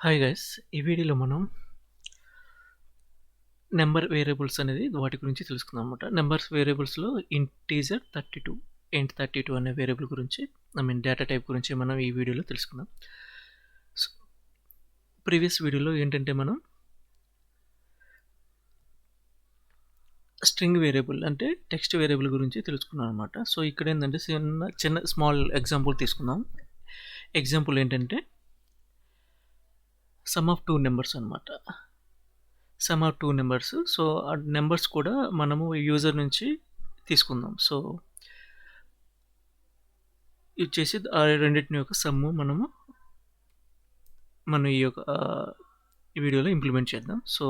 Hi guys, ఈ వీడియోలో మనం నెంబర్ వేరియబుల్స్ అనేది వాటి గురించి తెలుసుకుందాం అనమాట. నెంబర్స్ వేరియబుల్స్లో ఇంటీజర్ 32 అనే వేరియబుల్ గురించి డేటా టైప్ గురించి మనం ఈ వీడియోలో తెలుసుకుందాం. సో ప్రీవియస్ వీడియోలో ఏంటంటే మనం స్ట్రింగ్ వేరియబుల్ అంటే టెక్స్ట్ వేరియబుల్ గురించి తెలుసుకున్నాం అనమాట. సో ఇక్కడ ఏంటంటే చిన్న స్మాల్ ఎగ్జాంపుల్ తీసుకుందాం. ఎగ్జాంపుల్ ఏంటంటే సమ్ ఆఫ్ 2 నెంబర్స్ అనమాట. Some of 2 numbers. సో ఆ నెంబర్స్ కూడా మనము యూజర్ నుంచి తీసుకుందాం. సో ఇచ్చేసి ఆ రెండింటిని యొక్క సమ్ము మనం ఈ యొక్క ఈ వీడియోలో ఇంప్లిమెంట్ చేద్దాం. సో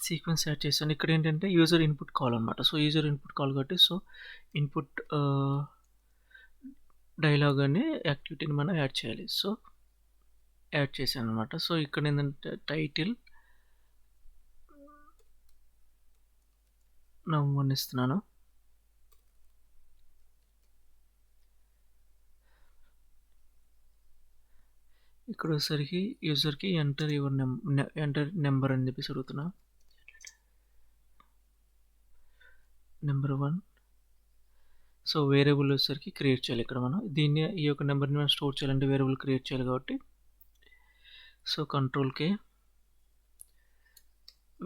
సీక్వెన్స్ యాడ్ చేశాను. ఇక్కడ ఏంటంటే యూజర్ ఇన్పుట్ కాల్ అనమాట. సో యూజర్ ఇన్పుట్ కాల్ కాబట్టి సో ఇన్పుట్ డైలాగ్ అనే యాక్టివిటీని మనం యాడ్ చేయాలి. సో యాడ్ చేశాను అనమాట. సో ఇక్కడ ఏంటంటే టైటిల్ నమ్1 ఇస్తున్నాను. ఇక్కడ వచ్చేసరికి యూజర్కి ఎంటర్ నెంబర్ అని చెప్పేసి అడుగుతున్నా. నెంబర్ 1. సో వేరియబుల్ వచ్చేసరికి క్రియేట్ చేయాలి. ఇక్కడ మనం ఈ యొక్క నెంబర్ని మనం స్టోర్ చేయాలంటే వేరియబుల్ క్రియేట్ చేయాలి కాబట్టి so control K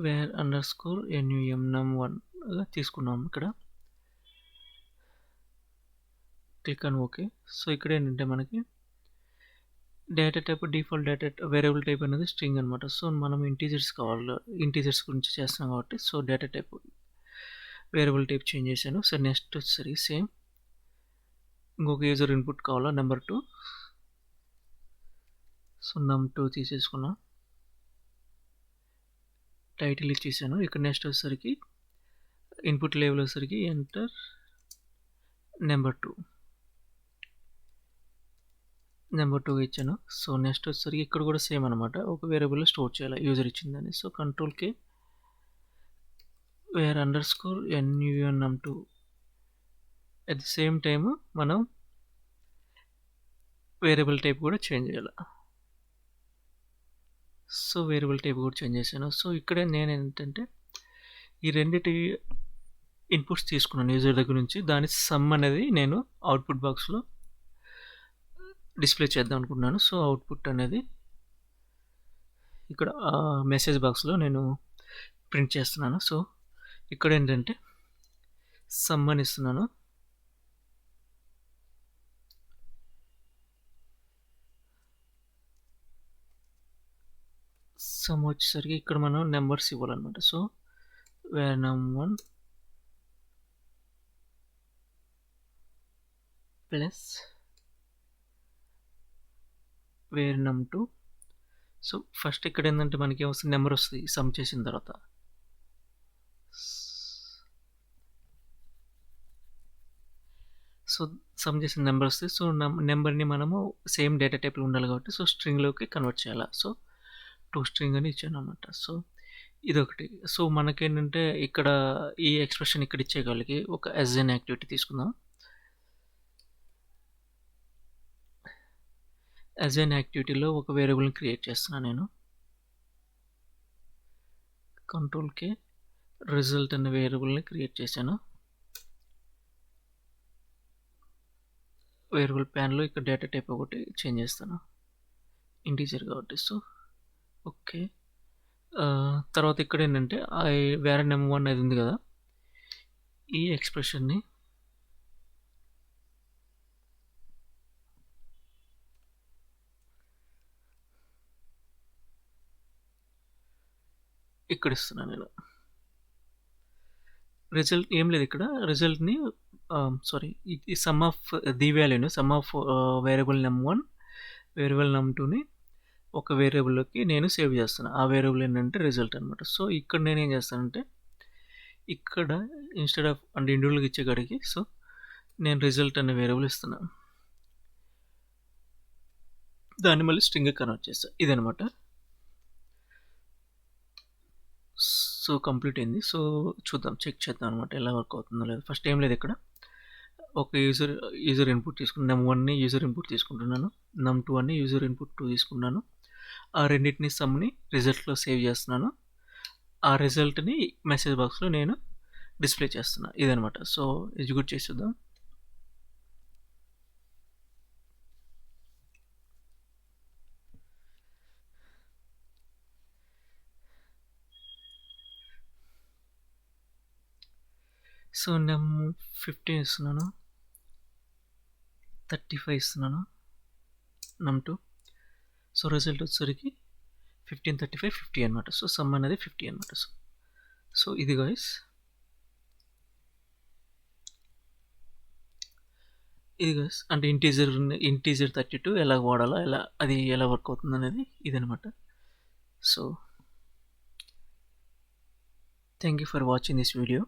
var underscore NUM num1 తీసుకున్నాం. ఇక్కడ క్లిక్ అని ఓకే. సో ఇక్కడ ఏంటంటే మనకి data type default data variable type అనేది స్ట్రింగ్ అనమాట. సో మనం ఇంటీజర్స్ గురించి చేస్తున్నాం కాబట్టి so data type variable type change చేశాను. సో నెక్స్ట్ వచ్చేసరికి సేమ్ ఇంకొక యూజర్ ఇన్పుట్ కావాలా నెంబర్ 2. So num2 తీసేసుకున్నా. టైటిల్ ఇచ్చేసాను. ఇక్కడ నెక్స్ట్ వచ్చేసరికి ఇన్పుట్ లేబుల్ వచ్చేసరికి ఎంటర్ నెంబర్ 2 ఇచ్చాను. సో నెక్స్ట్ వచ్చేసరికి ఇక్కడ కూడా సేమ్ అనమాట. ఒక వేరియబుల్లో స్టోర్ చేయాలి యూజర్ ఇచ్చిందని. So control K var underscore NUM num2. At the same time మనం వేరియబుల్ టైప్ కూడా చేంజ్ చేయాలి. సో వేరియబుల్ టైప్ కూడా చేంజ్ చేశాను. సో ఇక్కడే నేను ఏంటంటే ఈ రెండిటి ఇన్పుట్స్ తీసుకున్నాను యూజర్ దగ్గర నుంచి. దాని సమ్ అనేది నేను అవుట్పుట్ బాక్స్లో డిస్ప్లే చేద్దాం అనుకున్నాను. సో అవుట్పుట్ అనేది ఇక్కడ మెసేజ్ బాక్స్లో నేను ప్రింట్ చేస్తున్నాను. సో ఇక్కడ ఏంటంటే సమ్ అని ఇస్తున్నాను. సమ్ వచ్చేసరికి ఇక్కడ మనం నెంబర్స్ ఇవ్వాలన్నమాట. So var num1 plus var num2. So first ఇక్కడ ఏంటంటే మనకి వస్తుంది నెంబర్ వస్తుంది సమ్ చేసిన తర్వాత. సో సమ్ చేసిన నెంబర్ వస్తుంది. సో నెంబర్ని మనము సేమ్ డేటా టైప్లో ఉండాలి కాబట్టి సో స్ట్రింగ్లోకి కన్వర్ట్ చేయాలి. సో స్ట్రింగ్ అని ఇచ్చాను అనమాట. సో ఇదొకటి. సో మనకేంటంటే ఇక్కడ ఈ ఎక్స్ప్రెషన్ ఇక్కడ ఇచ్చేయగలిగి ఒక as an యాక్టివిటీ తీసుకుందాం. as an యాక్టివిటీలో ఒక వేరియబుల్ని క్రియేట్ చేస్తున్నాను నేను. కంట్రోల్-K రిజల్ట్ అనే వేరియబుల్ని క్రియేట్ చేశాను. వేరియబుల్ ప్యాన్లో ఇక్కడ డేటా టైప్ ఒకటి చేంజ్ చేస్తాను ఇంటీజర్ కాబట్టి. So okay. తర్వాత ఇక్కడ ఏంటంటే వేరే num1 అనేది ఉంది కదా, ఈ ఎక్స్ప్రెషన్ని ఇక్కడ ఇస్తున్నాను నేను. రిజల్ట్ ఏం లేదు, ఇక్కడ రిజల్ట్ని ఈ సమ్ ఆఫ్ ది వాల్యూని sum of variable num1 variable num2ని ఒక వేరియబుల్లోకి నేను సేవ్ చేస్తాను. ఆ వేరియబుల్ ఏంటంటే రిజల్ట్ అనమాట. సో ఇక్కడ నేను ఏం చేస్తానంటే ఇక్కడ ఇన్స్టెడ్ ఆఫ్ అంటే ఇండివిజువల్గా ఇచ్చే కాడికి సో నేను రిజల్ట్ అనే వేరియబుల్ ఇస్తున్నాను, దాన్ని మళ్ళీ స్ట్రింగ్ కన్వర్ట్ చేస్తాను. ఇదనమాట. సో కంప్లీట్ అయింది. సో చూద్దాం, చెక్ చేద్దాం అనమాట ఎలా వర్క్ అవుతుందో లేదు. ఫస్ట్ ఏం లేదు, ఇక్కడ ఒక యూజర్ ఇన్పుట్ తీసుకున్నాను. num1ని యూజర్ ఇన్పుట్ తీసుకుంటున్నాను, num2 యూజర్ ఇన్పుట్ 2 తీసుకున్నాను. ఆ రెండింటిని సమ్ని రిజల్ట్లో సేవ్ చేస్తున్నాను. ఆ రిజల్ట్ని మెసేజ్ బాక్స్లో నేను డిస్ప్లే చేస్తున్నాను. ఇదనమాట. సో ఎగ్జిక్యూట్ చేసి చూద్దాం. సో num15 ఇస్తున్నాను, 35 ఇస్తున్నాను, num2. సో రిజల్ట్ వచ్చేసరికి 15, 35, 50 అనమాట. సో సమ్ అనేది 50 అనమాట. సో ఇది గాయస్, అంటే ఇంటీజర్ 32 ఎలా వాడాలో, అది ఎలా వర్క్ అవుతుంది అనేది ఇదనమాట. So thank you for watching this video.